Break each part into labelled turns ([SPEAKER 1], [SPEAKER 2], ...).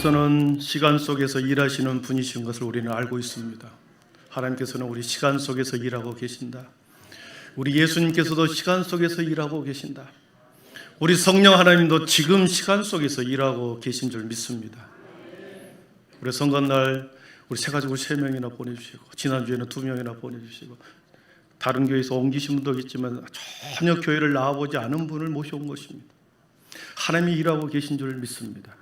[SPEAKER 1] 하나님께서는 시간 속에서 일하시는 분이신 것을 우리는 알고 있습니다. 하나님께서는 우리 시간 속에서 일하고 계신다. 우리 예수님께서도 시간 속에서 일하고 계신다. 우리 성령 하나님도 지금 시간 속에서 일하고 계신 줄 믿습니다. 우리 선거날 우리 새 가지고 3명이나 보내주시고, 지난주에는 2명이나 보내주시고, 다른 교회에서 옮기신 분도 있지만 전혀 교회를 나와보지 않은 분을 모셔온 것입니다. 하나님이 일하고 계신 줄 믿습니다.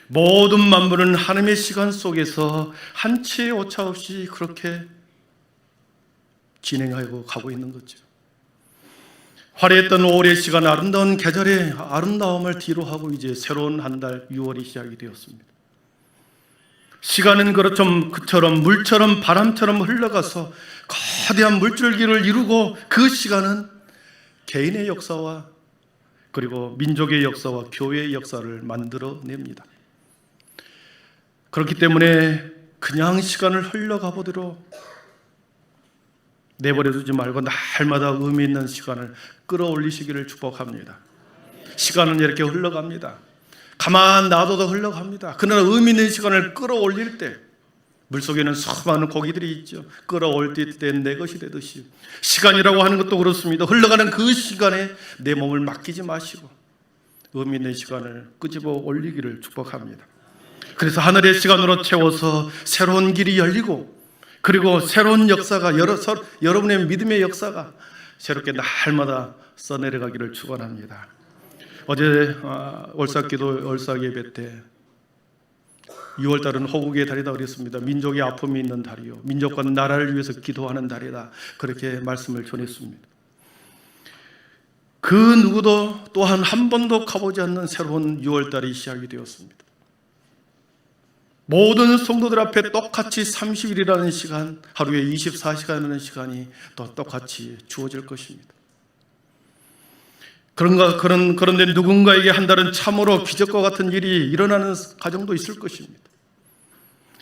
[SPEAKER 1] 모든 만물은 하나님의 시간 속에서 한치의 오차 없이 그렇게 진행하고 가고 있는 거죠. 화려했던 올해의 시간, 아름다운 계절의 아름다움을 뒤로하고 이제 새로운 한 달 6월이 시작이 되었습니다. 시간은 그처럼 물처럼 바람처럼 흘러가서 거대한 물줄기를 이루고, 그 시간은 개인의 역사와 그리고 민족의 역사와 교회의 역사를 만들어냅니다. 그렇기 때문에 그냥 시간을 흘러가 보도록 내버려두지 말고 날마다 의미 있는 시간을 끌어올리시기를 축복합니다. 시간은 이렇게 흘러갑니다. 가만 놔둬도 흘러갑니다. 그러나 의미 있는 시간을 끌어올릴 때, 물속에는 수많은 고기들이 있죠. 끌어올 때 내 것이 되듯이 시간이라고 하는 것도 그렇습니다. 흘러가는 그 시간에 내 몸을 맡기지 마시고 의미 있는 시간을 끄집어 올리기를 축복합니다. 그래서 하늘의 시간으로 채워서 새로운 길이 열리고, 그리고 새로운 역사가 여러분의 믿음의 역사가 새롭게 날마다 써내려가기를 축원합니다. 어제 월삭기도 월삭예배 때 6월달은 호국의 달이다 그랬습니다. 민족의 아픔이 있는 달이요, 민족과 나라를 위해서 기도하는 달이다, 그렇게 말씀을 전했습니다. 그 누구도 또한 한 번도 가보지 않는 새로운 6월달이 시작이 되었습니다. 모든 성도들 앞에 똑같이 30일이라는 시간, 하루에 24시간이라는 시간이 또 똑같이 주어질 것입니다. 그런데 누군가에게 한 달은 참으로 기적과 같은 일이 일어나는 가정도 있을 것입니다.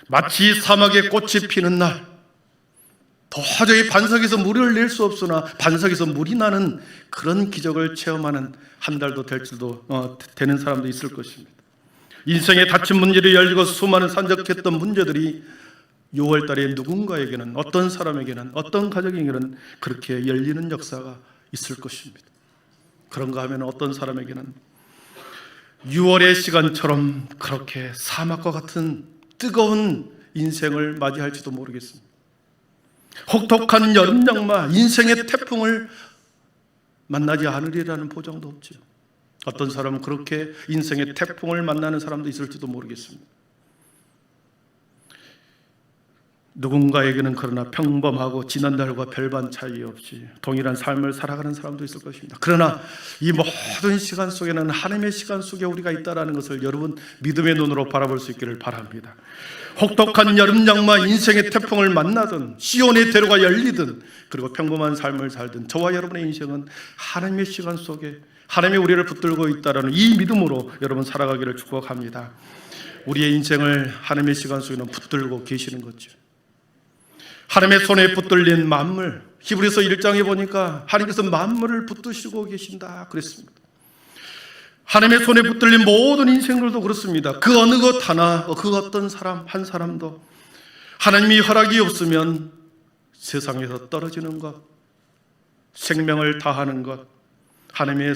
[SPEAKER 1] 마치 사막에 꽃이 피는 날, 도저히 반석에서 물을 낼 수 없으나 반석에서 물이 나는 그런 기적을 체험하는 한 달도 되는 사람도 있을 것입니다. 인생의 닫힌 문제를 열리고 수많은 산적했던 문제들이 6월달에 누군가에게는, 어떤 사람에게는, 어떤 가정에게는 그렇게 열리는 역사가 있을 것입니다. 그런가 하면 어떤 사람에게는 6월의 시간처럼 그렇게 사막과 같은 뜨거운 인생을 맞이할지도 모르겠습니다. 혹독한 여름 장마, 인생의 태풍을 만나지 않으리라는 보장도 없죠. 어떤 사람은 그렇게 인생의 태풍을 만나는 사람도 있을지도 모르겠습니다. 누군가에게는 그러나 평범하고 지난달과 별반 차이 없이 동일한 삶을 살아가는 사람도 있을 것입니다. 그러나 이 모든 시간 속에는 하나님의 시간 속에 우리가 있다는 것을 여러분 믿음의 눈으로 바라볼 수 있기를 바랍니다. 혹독한 여름 장마, 인생의 태풍을 만나든 시온의 대로가 열리든, 그리고 평범한 삶을 살든, 저와 여러분의 인생은 하나님의 시간 속에 하나님이 우리를 붙들고 있다는 이 믿음으로 여러분 살아가기를 축복합니다. 우리의 인생을 하나님의 시간 속에는 붙들고 계시는 거죠. 하나님의 손에 붙들린 만물, 히브리서 1장에 보니까 하나님께서 만물을 붙드시고 계신다 그랬습니다. 하나님의 손에 붙들린 모든 인생들도 그렇습니다. 그 어느 것 하나, 그 어떤 사람 한 사람도 하나님이 허락이 없으면 세상에서 떨어지는 것, 생명을 다하는 것, 하나님의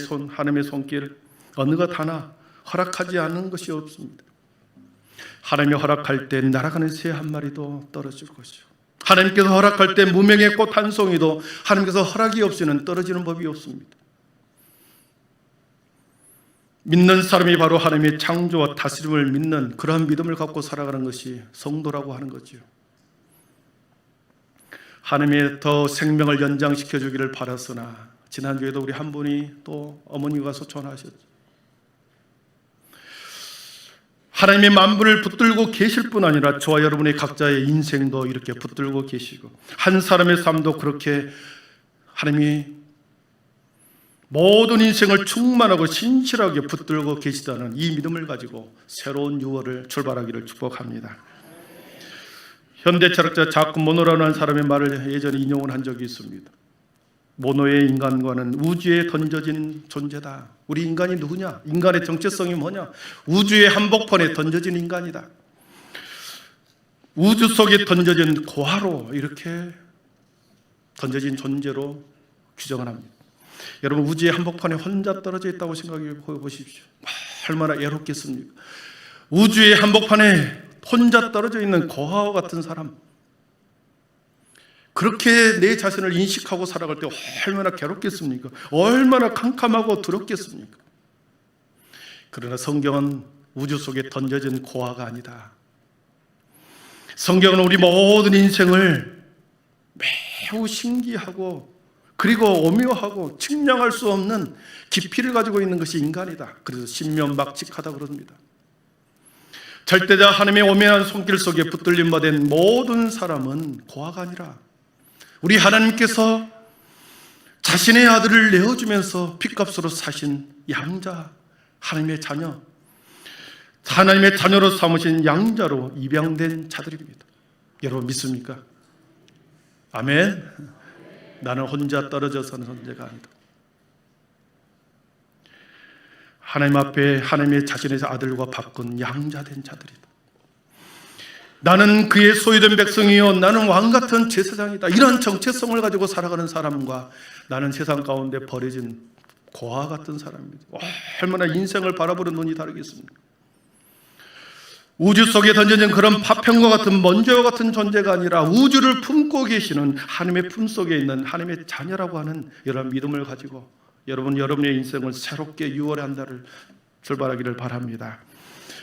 [SPEAKER 1] 손길 어느 것 하나 허락하지 않은 것이 없습니다. 하나님이 허락할 때 날아가는 새 한 마리도 떨어질 것이요, 하나님께서 허락할 때 무명의 꽃 한 송이도 하나님께서 허락이 없이는 떨어지는 법이 없습니다. 믿는 사람이 바로 하나님의 창조와 다스림을 믿는 그러한 믿음을 갖고 살아가는 것이 성도라고 하는 거죠. 하나님의 더 생명을 연장시켜 주기를 바랐으나 지난주에도 우리 한 분이 또 어머니가 소천하셨죠. 하나님의 만물을 붙들고 계실 뿐 아니라 저와 여러분의 각자의 인생도 이렇게 붙들고 계시고, 한 사람의 삶도 그렇게 하나님이 모든 인생을 충만하고 신실하게 붙들고 계시다는 이 믿음을 가지고 새로운 6월을 출발하기를 축복합니다. 현대 철학자 자크 모노라는 사람의 말을 예전에 인용을 한 적이 있습니다. 모노의 인간과는 우주에 던져진 존재다. 우리 인간이 누구냐? 인간의 정체성이 뭐냐? 우주의 한복판에 던져진 인간이다. 우주 속에 던져진 고아로 이렇게 던져진 존재로 규정을 합니다. 여러분, 우주의 한복판에 혼자 떨어져 있다고 생각해 보십시오. 얼마나 애롭겠습니까? 우주의 한복판에 혼자 떨어져 있는 고아와 같은 사람, 그렇게 내 자신을 인식하고 살아갈 때 얼마나 괴롭겠습니까? 얼마나 캄캄하고 두렵겠습니까? 그러나 성경은 우주 속에 던져진 고아가 아니다. 성경은 우리 모든 인생을 매우 신기하고 그리고 오묘하고 측량할 수 없는 깊이를 가지고 있는 것이 인간이다. 그래서 신면막직하다 그럽니다. 절대자 하나님의 오묘한 손길 속에 붙들림 받은 모든 사람은 고아가 아니라 우리 하나님께서 자신의 아들을 내어주면서 핏값으로 사신 양자, 하나님의 자녀, 하나님의 자녀로 삼으신 양자로 입양된 자들입니다. 여러분 믿습니까? 아멘. 나는 혼자 떨어져 사는 존재가 아니다. 하나님 앞에 하나님의 자신의 아들과 바꾼 양자된 자들이다. 나는 그의 소유된 백성이요 나는 왕같은 제사장이다. 이런 정체성을 가지고 살아가는 사람과 나는 세상 가운데 버려진 고아 같은 사람입니다. 얼마나 인생을 바라보는 눈이 다르겠습니까? 우주 속에 던져진 그런 파편과 같은 먼지와 같은 존재가 아니라 우주를 품고 계시는 하나님의 품속에 있는 하나님의 자녀라고 하는 이런 믿음을 가지고 여러분의 인생을 새롭게 6월의 한 달을 출발하기를 바랍니다.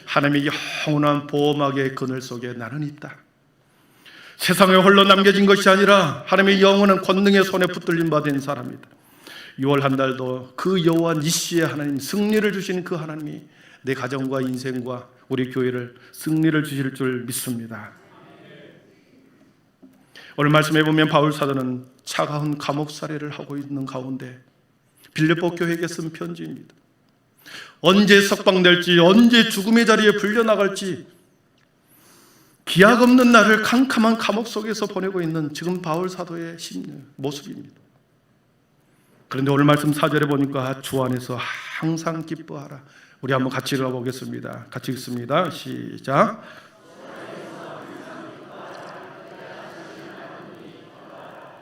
[SPEAKER 1] 하나님의 영원한 보호막의 그늘 속에 나는 있다. 세상에 홀로 남겨진 것이 아니라 하나님의 영원한 권능의 손에 붙들림 받은 사람이다. 6월 한 달도 그 여호와 니시의 하나님, 승리를 주시는 그 하나님이 내 가정과 인생과 우리 교회를 승리를 주실 줄 믿습니다. 오늘 말씀해 보면 바울 사도는 차가운 감옥 살이를 하고 있는 가운데 빌립보 교회에게 쓴 편지입니다. 언제 석방될지, 언제 죽음의 자리에 불려나갈지 기약 없는 날을 캄캄한 감옥 속에서 보내고 있는 지금 바울 사도의 모습입니다. 그런데 오늘 말씀 4절에 보니까 주 안에서 항상 기뻐하라. 우리 한번 같이 읽어보겠습니다. 같이 읽습니다. 시작.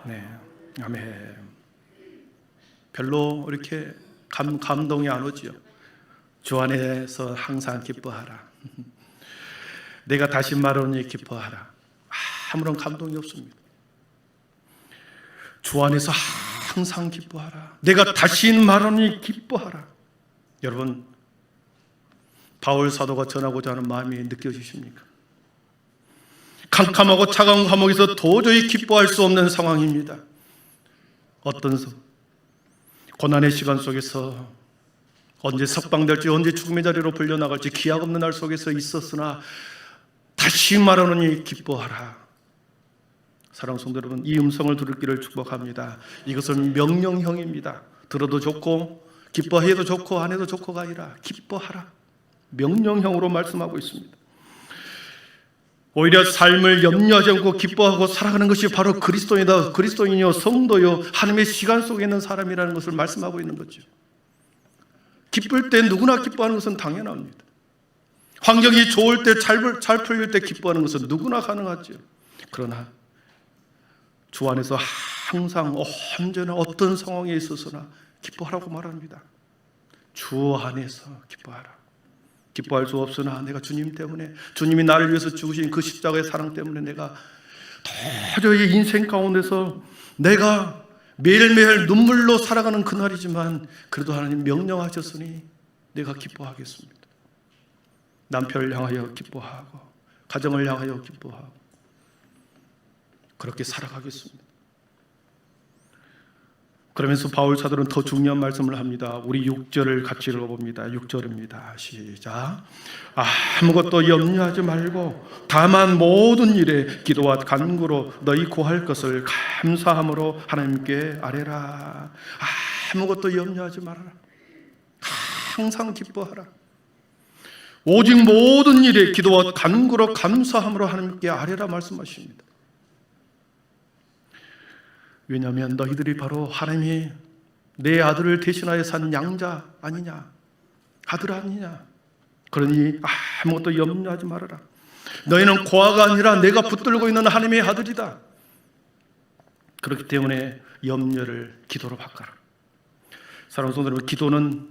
[SPEAKER 1] 네, 아멘. 별로 이렇게 감동이 안 오지요. 주 안에서 항상 기뻐하라. 내가 다시 말하노니 기뻐하라. 아무런 감동이 없습니다. 주 안에서 항상 기뻐하라. 내가 다시 말하노니 기뻐하라. 여러분, 바울 사도가 전하고자 하는 마음이 느껴지십니까? 캄캄하고 차가운 감옥에서 도저히 기뻐할 수 없는 상황입니다. 어떤 고난의 시간 속에서 언제 석방될지, 언제 죽음의 자리로 불려나갈지 기약 없는 날 속에서 있었으나 다시 말하노니 기뻐하라. 사랑하는 성도 여러분, 이 음성을 들을 길을 축복합니다. 이것은 명령형입니다. 들어도 좋고 기뻐해도 좋고 안 해도 좋고가 아니라 기뻐하라. 명령형으로 말씀하고 있습니다. 오히려 삶을 염려하지 않고 기뻐하고 살아가는 것이 바로 그리스도인이다. 그리스도인이요 성도요 하나님의 시간 속에 있는 사람이라는 것을 말씀하고 있는 거죠. 기쁠 때 누구나 기뻐하는 것은 당연합니다. 환경이 좋을 때, 잘 풀릴 때 기뻐하는 것은 누구나 가능하죠. 그러나 주 안에서 항상 언제나 어떤 상황에 있어서나 기뻐하라고 말합니다. 주 안에서 기뻐하라. 기뻐할 수 없으나 내가 주님 때문에, 주님이 나를 위해서 죽으신 그 십자가의 사랑 때문에 내가 도저히 인생 가운데서 내가 매일매일 눈물로 살아가는 그날이지만 그래도 하나님 명령하셨으니 내가 기뻐하겠습니다. 남편을 향하여 기뻐하고 가정을 향하여 기뻐하고 그렇게 살아가겠습니다. 그러면서 바울 사도는 더 중요한 말씀을 합니다. 우리 6절을 같이 읽어봅니다. 6절입니다. 시작. 아무것도 염려하지 말고 다만 모든 일에 기도와 간구로 너희 구할 것을 감사함으로 하나님께 아뢰라. 아무것도 염려하지 말아라. 항상 기뻐하라. 오직 모든 일에 기도와 간구로 감사함으로 하나님께 아뢰라 말씀하십니다. 왜냐하면 너희들이 바로 하나님이 내 아들을 대신하여 산 양자 아니냐, 아들 아니냐. 그러니 아무것도 염려하지 말아라. 너희는 고아가 아니라 내가 붙들고 있는 하나님의 아들이다. 그렇기 때문에 염려를 기도로 바꿔라. 사랑하는 성도 여러분, 기도는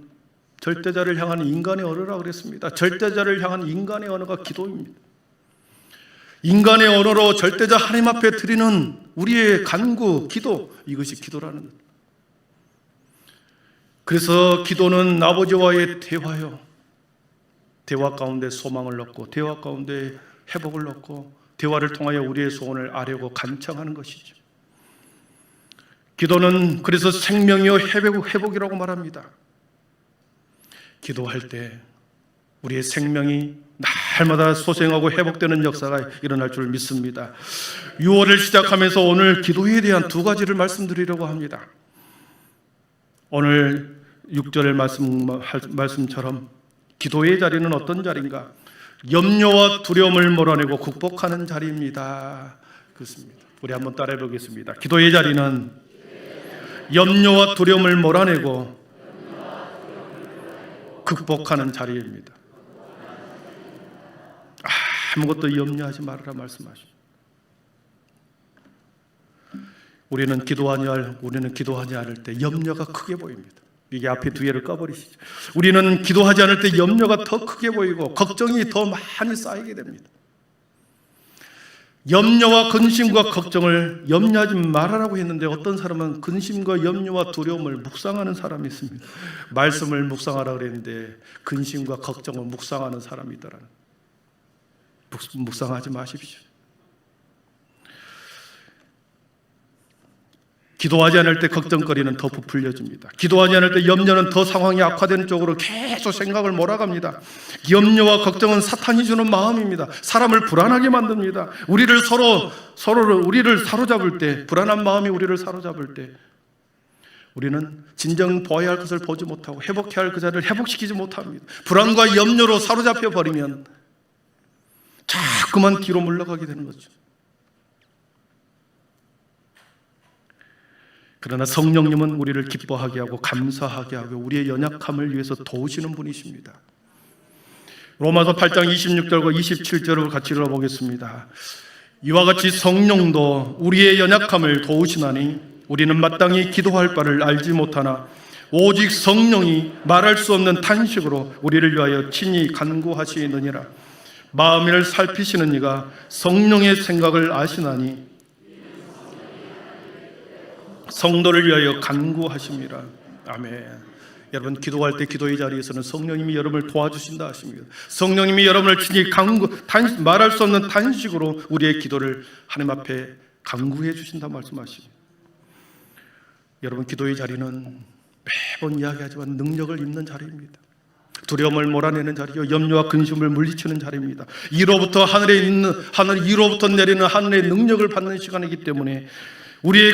[SPEAKER 1] 절대자를 향한 인간의 언어라고 그랬습니다. 절대자를 향한 인간의 언어가 기도입니다. 인간의 언어로 절대자 하나님 앞에 드리는 우리의 간구, 기도, 이것이 기도라는 것. 그래서 기도는 아버지와의 대화요. 대화 가운데 소망을 넣고, 대화 가운데 회복을 넣고, 대화를 통하여 우리의 소원을 아뢰고 간청하는 것이죠. 기도는 그래서 생명이요 회복이라고 말합니다. 기도할 때 우리의 생명이 날마다 소생하고 회복되는 역사가 일어날 줄 믿습니다. 6월을 시작하면서 오늘 기도에 대한 두 가지를 말씀드리려고 합니다. 오늘 6절 말씀처럼 기도의 자리는 어떤 자리인가? 염려와 두려움을 몰아내고 극복하는 자리입니다. 그렇습니다. 우리 한번 따라해 보겠습니다. 기도의 자리는 염려와 두려움을 몰아내고 극복하는 자리입니다. 아무것도 염려하지 말아라 말씀하십니다. 우리는 기도하지 않을 때 염려가 크게 보입니다. 이게 앞에 두 개를 꺼버리시죠. 우리는 기도하지 않을 때 염려가 더 크게 보이고 걱정이 더 많이 쌓이게 됩니다. 염려와 근심과 걱정을 염려하지 말아라고 했는데 어떤 사람은 근심과 염려와 두려움을 묵상하는 사람이 있습니다. 말씀을 묵상하라 그랬는데 근심과 걱정을 묵상하는 사람이 있더라는. 묵상하지 마십시오. 기도하지 않을 때 걱정거리는 더 부풀려집니다. 기도하지 않을 때 염려는 더 상황이 악화되는 쪽으로 계속 생각을 몰아갑니다. 염려와 걱정은 사탄이 주는 마음입니다. 사람을 불안하게 만듭니다. 우리를 사로잡을 때, 불안한 마음이 우리를 사로잡을 때 우리는 진정 보아야 할 것을 보지 못하고 회복해야 할 그 자리를 회복시키지 못합니다. 불안과 염려로 사로잡혀 버리면 자꾸만 뒤로 물러가게 되는 거죠. 그러나 성령님은 우리를 기뻐하게 하고 감사하게 하고 우리의 연약함을 위해서 도우시는 분이십니다. 로마서 8장 26절과 27절을 같이 읽어보겠습니다. 이와 같이 성령도 우리의 연약함을 도우시나니 우리는 마땅히 기도할 바를 알지 못하나 오직 성령이 말할 수 없는 탄식으로 우리를 위하여 친히 간구하시느니라. 마음을 살피시는 이가 성령의 생각을 아시나니 성도를 위하여 간구하십니다. 아멘. 여러분, 기도할 때 기도의 자리에서는 성령님이 여러분을 도와주신다 하십니다. 성령님이 여러분을 친히 말할 수 없는 탄식으로 우리의 기도를 하나님 앞에 간구해 주신다 말씀하십니다. 여러분, 기도의 자리는 매번 이야기하지만 능력을 입는 자리입니다. 두려움을 몰아내는 자리요, 염려와 근심을 물리치는 자리입니다. 이로부터 이로부터 내리는 하늘의 능력을 받는 시간이기 때문에 우리의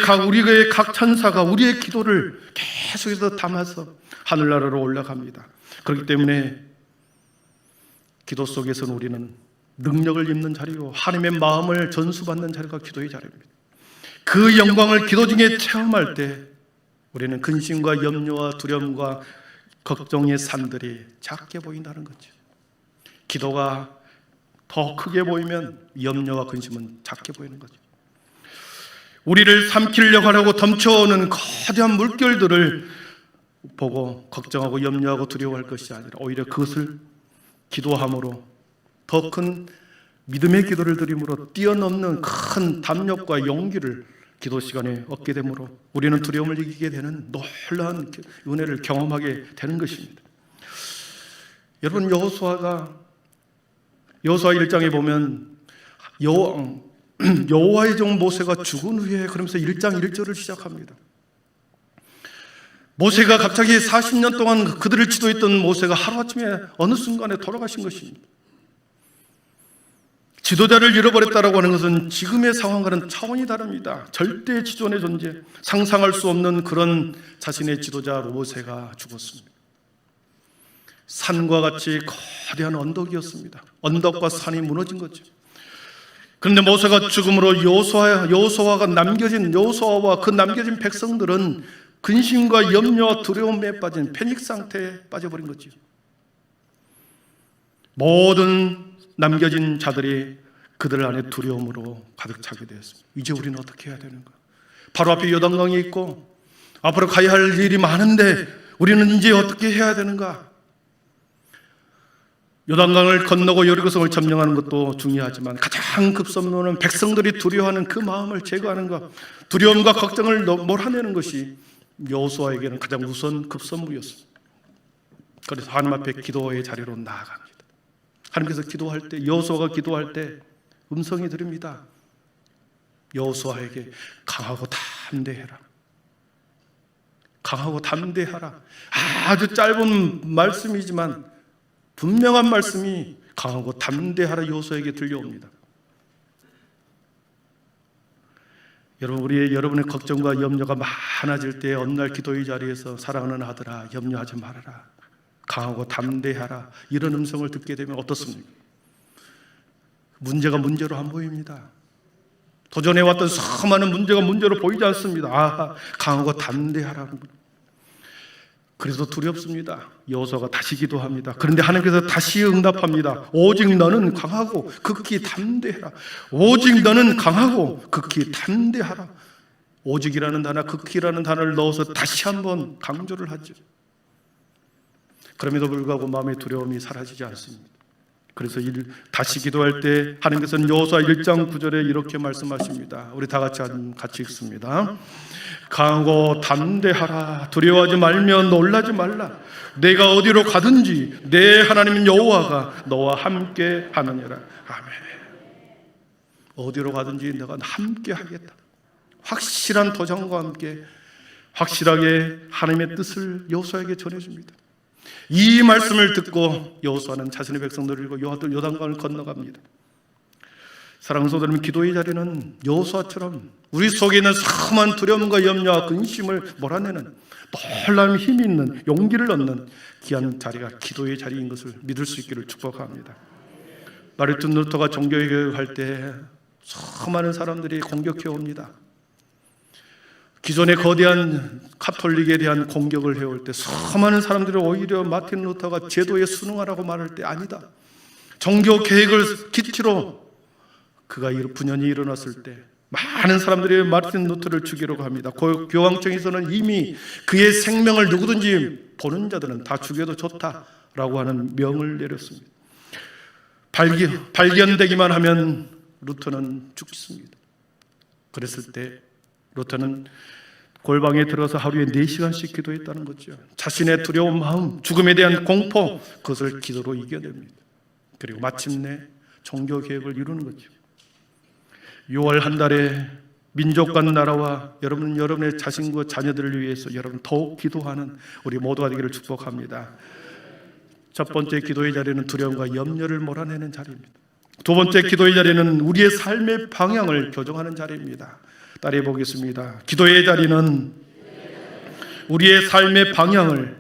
[SPEAKER 1] 각 천사가 우리의 기도를 계속해서 담아서 하늘나라로 올라갑니다. 그렇기 때문에 기도 속에서는 우리는 능력을 입는 자리요, 하나님의 마음을 전수받는 자리가 기도의 자리입니다. 그 영광을 기도 중에 체험할 때 우리는 근심과 염려와 두려움과 걱정의 산들이 작게 보인다는 거죠. 기도가 더 크게 보이면 염려와 근심은 작게 보이는 거죠. 우리를 삼키려고 하려고 덤쳐오는 거대한 물결들을 보고 걱정하고 염려하고 두려워할 것이 아니라 오히려 그것을 기도함으로 더 큰 믿음의 기도를 드림으로 뛰어넘는 큰 담력과 용기를 기도 시간에 얻게 되므로 우리는 두려움을 이기게 되는 놀라운 은혜를 경험하게 되는 것입니다. 여러분, 여호수아 1장에 보면 여호와의 종 모세가 죽은 후에 그러면서 1장 1절을 시작합니다. 모세가 갑자기 40년 동안 그들을 지도했던 모세가 하루아침에 어느 순간에 돌아가신 것입니다. 지도자를 잃어버렸다라고 하는 것은 지금의 상황과는 차원이 다릅니다. 절대 지존의 존재, 상상할 수 없는 그런 자신의 지도자 모세가 죽었습니다. 산과 같이 거대한 언덕이었습니다. 언덕과 산이 무너진 거죠. 그런데 모세가 죽음으로 여호수아가 남겨진 여호수아와 그 남겨진 백성들은 근심과 염려와 두려움에 빠진 패닉 상태에 빠져버린 거죠. 모든 남겨진 자들이 그들 안에 두려움으로 가득 차게 되었습니다. 이제 우리는 어떻게 해야 되는가? 바로 앞에 요단강이 있고 앞으로 가야 할 일이 많은데 우리는 이제 어떻게 해야 되는가? 요단강을 건너고 여리고성을 점령하는 것도 중요하지만 가장 급선무는 백성들이 두려워하는 그 마음을 제거하는 것, 두려움과 걱정을 몰아내는 것이 여호수아에게는 가장 우선 급선무였습니다. 그래서 하나님 앞에 기도의 자리로 나아갑니다. 하나님께서 기도할 때, 여호수아가 기도할 때 음성이 들립니다. 여호수아에게 강하고 담대해라. 강하고 담대하라. 아주 짧은 말씀이지만 분명한 말씀이 강하고 담대하라 여호수아에게 들려옵니다. 여러분, 여러분의 걱정과 염려가 많아질 때 어느 날 기도의 자리에서 사랑하는 아들아 염려하지 말아라, 강하고 담대하라, 이런 음성을 듣게 되면 어떻습니까? 문제가 문제로 안 보입니다. 도전해왔던 수많은 문제가 문제로 보이지 않습니다. 강하고 담대하라. 그래서 두렵습니다. 여호수아가 다시 기도합니다. 그런데 하나님께서 다시 응답합니다. 오직 너는 강하고 극히 담대하라. 오직 너는 강하고 극히 담대하라. 오직이라는 단어, 극히라는 단어를 넣어서 다시 한번 강조를 하죠. 그럼에도 불구하고 마음의 두려움이 사라지지 않습니다. 그래서 다시 기도할 때 하나님께서는 여호수아 1장 9절에 이렇게 말씀하십니다. 우리 다 같이 읽습니다. 강하고 담대하라. 두려워하지 말며 놀라지 말라. 내가 어디로 가든지 내 하나님 여호와가 너와 함께 하느니라. 아멘. 어디로 가든지 내가 함께 하겠다. 확실한 도전과 함께 확실하게 하나님의 뜻을 여호수아에게 전해줍니다. 이 말씀을 듣고 여호수아는 자신의 백성들을 이끌고 요단강을 건너갑니다. 사랑하는 성도님, 기도의 자리는 여호수아처럼 우리 속에 있는 수많은 두려움과 염려와 근심을 몰아내는 놀라운 힘이 있는 용기를 얻는 귀한 자리가 기도의 자리인 것을 믿을 수 있기를 축복합니다. 마르틴 루터가 종교개혁할 때 수많은 사람들이 공격해 옵니다. 기존의 거대한 카톨릭에 대한 공격을 해올 때 수많은 사람들이 오히려 마틴 루터가 제도에 순응하라고 말할 때 아니다, 종교 개혁을 기치로 그가 분연히 일어났을 때 많은 사람들이 마틴 루터를 죽이려고 합니다. 교황청에서는 이미 그의 생명을 누구든지 보는 자들은 다 죽여도 좋다라고 하는 명을 내렸습니다. 발견되기만 하면 루터는 죽습니다. 그랬을 때 루터는 골방에 들어서 하루에 4시간씩 기도했다는 거죠. 자신의 두려운 마음, 죽음에 대한 공포, 그것을 기도로 이겨냅니다. 그리고 마침내 종교개혁을 이루는 거죠. 6월 한 달에 민족과 나라와 여러분의 자신과 자녀들을 위해서 여러분 더욱 기도하는 우리 모두가 되기를 축복합니다. 첫 번째 기도의 자리는 두려움과 염려를 몰아내는 자리입니다. 두 번째 기도의 자리는 우리의 삶의 방향을 교정하는 자리입니다. 따라해 보겠습니다. 기도의 자리는 우리의 삶의 방향을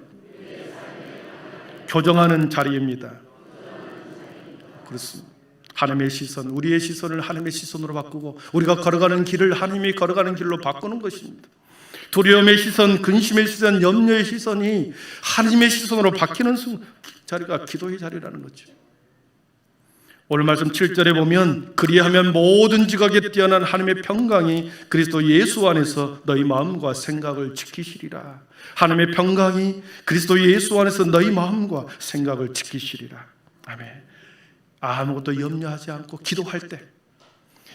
[SPEAKER 1] 교정하는 자리입니다. 그렇습니다. 하나님의 시선, 우리의 시선을 하나님의 시선으로 바꾸고 우리가 걸어가는 길을 하나님이 걸어가는 길로 바꾸는 것입니다. 두려움의 시선, 근심의 시선, 염려의 시선이 하나님의 시선으로 바뀌는 자리가 기도의 자리라는 거죠. 오늘 말씀 7절에 보면 그리하면 모든 지각에 뛰어난 하나님의 평강이 그리스도 예수 안에서 너희 마음과 생각을 지키시리라. 하나님의 평강이 그리스도 예수 안에서 너희 마음과 생각을 지키시리라. 아멘. 아무것도 염려하지 않고 기도할 때,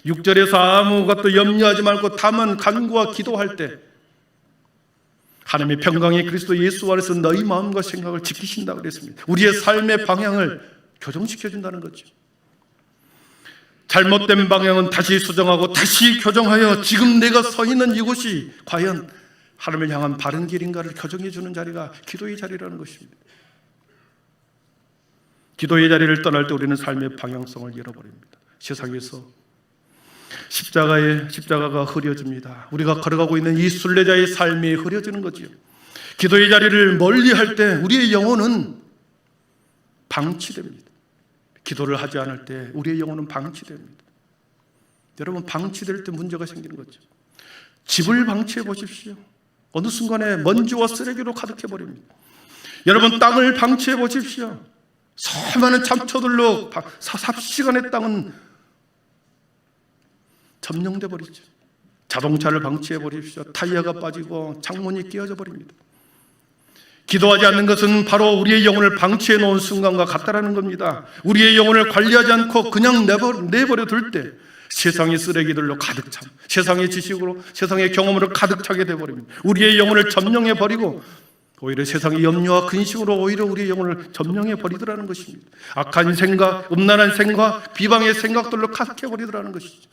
[SPEAKER 1] 6절에서 아무것도 염려하지 말고 다만 간구와 기도할 때 하나님의 평강이 그리스도 예수 안에서 너희 마음과 생각을 지키신다고 그랬습니다. 우리의 삶의 방향을 교정시켜준다는 거죠. 잘못된 방향은 다시 수정하고 다시 교정하여 지금 내가 서 있는 이곳이 과연 하나님을 향한 바른 길인가를 교정해 주는 자리가 기도의 자리라는 것입니다. 기도의 자리를 떠날 때 우리는 삶의 방향성을 잃어버립니다. 세상에서 십자가가 흐려집니다. 우리가 걸어가고 있는 이 순례자의 삶이 흐려지는 거지요. 기도의 자리를 멀리할 때 우리의 영혼은 방치됩니다. 기도를 하지 않을 때 우리의 영혼은 방치됩니다. 여러분, 방치될 때 문제가 생기는 거죠. 집을 방치해 보십시오. 어느 순간에 먼지와 쓰레기로 가득해 버립니다. 여러분, 땅을 방치해 보십시오. 수많은 참초들로 삽시간에 땅은 점령돼 버리죠. 자동차를 방치해 버립시오. 타이어가 빠지고 창문이 끼어져 버립니다. 기도하지 않는 것은 바로 우리의 영혼을 방치해 놓은 순간과 같다라는 겁니다. 우리의 영혼을 관리하지 않고 그냥 내버려 둘 때 세상의 쓰레기들로 가득 참, 세상의 지식으로, 세상의 경험으로 가득 차게 되어버립니다. 우리의 영혼을 점령해 버리고 오히려 세상의 염려와 근심으로 오히려 우리의 영혼을 점령해 버리더라는 것입니다. 악한 생각, 음란한 생각, 비방의 생각들로 가득해 버리더라는 것이죠.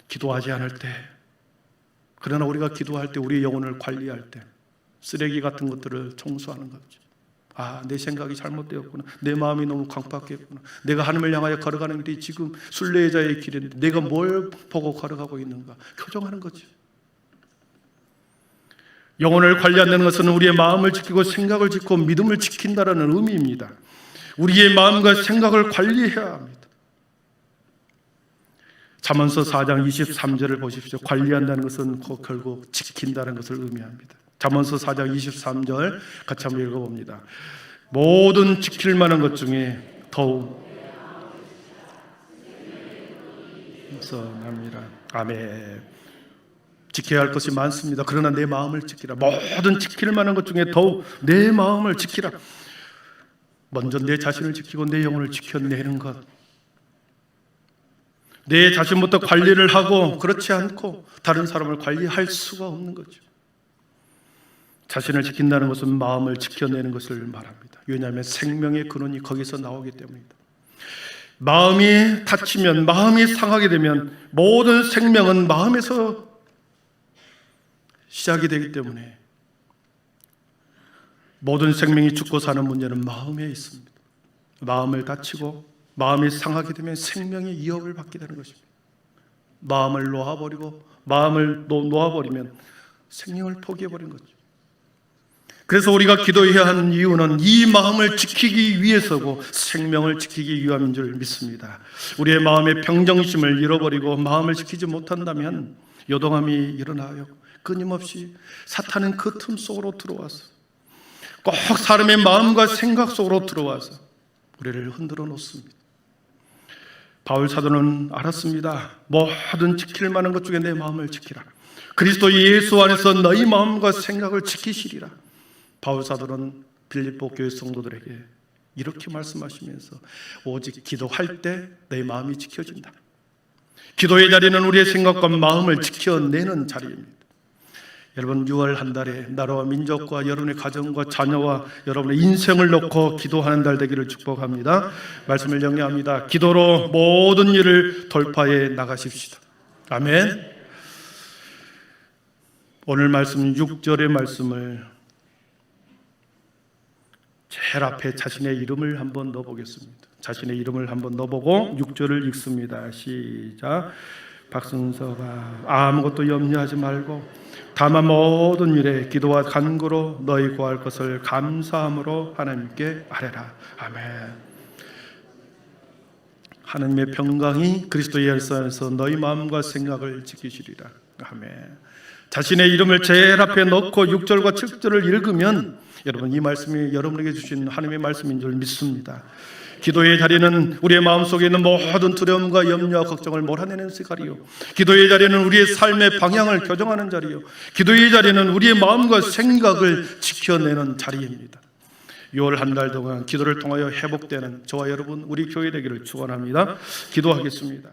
[SPEAKER 1] 기도하지 않을 때, 그러나 우리가 기도할 때, 우리의 영혼을 관리할 때 쓰레기 같은 것들을 청소하는 거죠. 아, 내 생각이 잘못되었구나. 내 마음이 너무 강팍했구나. 내가 하나님을 향하여 걸어가는 길이 지금 순례자의 길인데 내가 뭘 보고 걸어가고 있는가 교정하는 거죠. 영혼을 관리한다는 것은 우리의 마음을 지키고 생각을 지키고 믿음을 지킨다는 의미입니다. 우리의 마음과 생각을 관리해야 합니다. 잠언서 4장 23절을 보십시오. 관리한다는 것은 결국 지킨다는 것을 의미합니다. 잠언서 4장 23절 같이 한번 읽어봅니다. 모든 지킬 만한 것 중에 더욱 선합니다. 아멘. 지켜야 할 것이 많습니다. 그러나 내 마음을 지키라. 모든 지킬 만한 것 중에 더욱 내 마음을 지키라. 먼저 내 자신을 지키고 내 영혼을 지켜내는 것. 내 자신부터 관리를 하고 그렇지 않고 다른 사람을 관리할 수가 없는 거죠. 자신을 지킨다는 것은 마음을 지켜내는 것을 말합니다. 왜냐하면 생명의 근원이 거기서 나오기 때문입니다. 마음이 다치면, 마음이 상하게 되면 모든 생명은 마음에서 시작이 되기 때문에 모든 생명이 죽고 사는 문제는 마음에 있습니다. 마음을 다치고 마음이 상하게 되면 생명이 위협을 받게 되는 것입니다. 마음을 놓아버리고 마음을 놓아버리면 생명을 포기해버린 거죠. 그래서 우리가 기도해야 하는 이유는 이 마음을 지키기 위해서고 생명을 지키기 위함인 줄 믿습니다. 우리의 마음의 평정심을 잃어버리고 마음을 지키지 못한다면 요동함이 일어나요. 끊임없이 사탄은 그 틈 속으로 들어와서 꼭 사람의 마음과 생각 속으로 들어와서 우리를 흔들어 놓습니다. 바울 사도는 알았습니다. 모든 지킬 만한 것 중에 내 마음을 지키라. 그리스도 예수 안에서 너희 마음과 생각을 지키시리라. 바울 사도는 빌립보 교회 성도들에게 이렇게 말씀하시면서 오직 기도할 때 내 마음이 지켜진다. 기도의 자리는 우리의 생각과 마음을 지켜내는 자리입니다. 여러분, 6월 한 달에 나라와 민족과 여러분의 가정과 자녀와 여러분의 인생을 놓고 기도하는 달 되기를 축복합니다. 말씀을 정리합니다. 기도로 모든 일을 돌파해 나가십시다. 아멘. 오늘 말씀 6절의 말씀을 제일 앞에 자신의 이름을 한번 넣어보겠습니다. 자신의 이름을 한번 넣어보고 6절을 읽습니다. 시작. 박순서가 아무것도 염려하지 말고 다만 모든 일에 기도와 간구로 너희 구할 것을 감사함으로 하나님께 아뢰라. 아멘. 하나님의 평강이 그리스도 예수 안에서 너희 마음과 생각을 지키시리라. 아멘. 자신의 이름을 제일 앞에 넣고 6절과 7절을 읽으면 여러분, 이 말씀이 여러분에게 주신 하나님의 말씀인 줄 믿습니다. 기도의 자리는 우리의 마음속에 있는 모든 두려움과 염려와 걱정을 몰아내는 자리요, 기도의 자리는 우리의 삶의 방향을 교정하는 자리요, 기도의 자리는 우리의 마음과 생각을 지켜내는 자리입니다. 6월 한 달 동안 기도를 통하여 회복되는 저와 여러분, 우리 교회 되기를 축원합니다. 기도하겠습니다.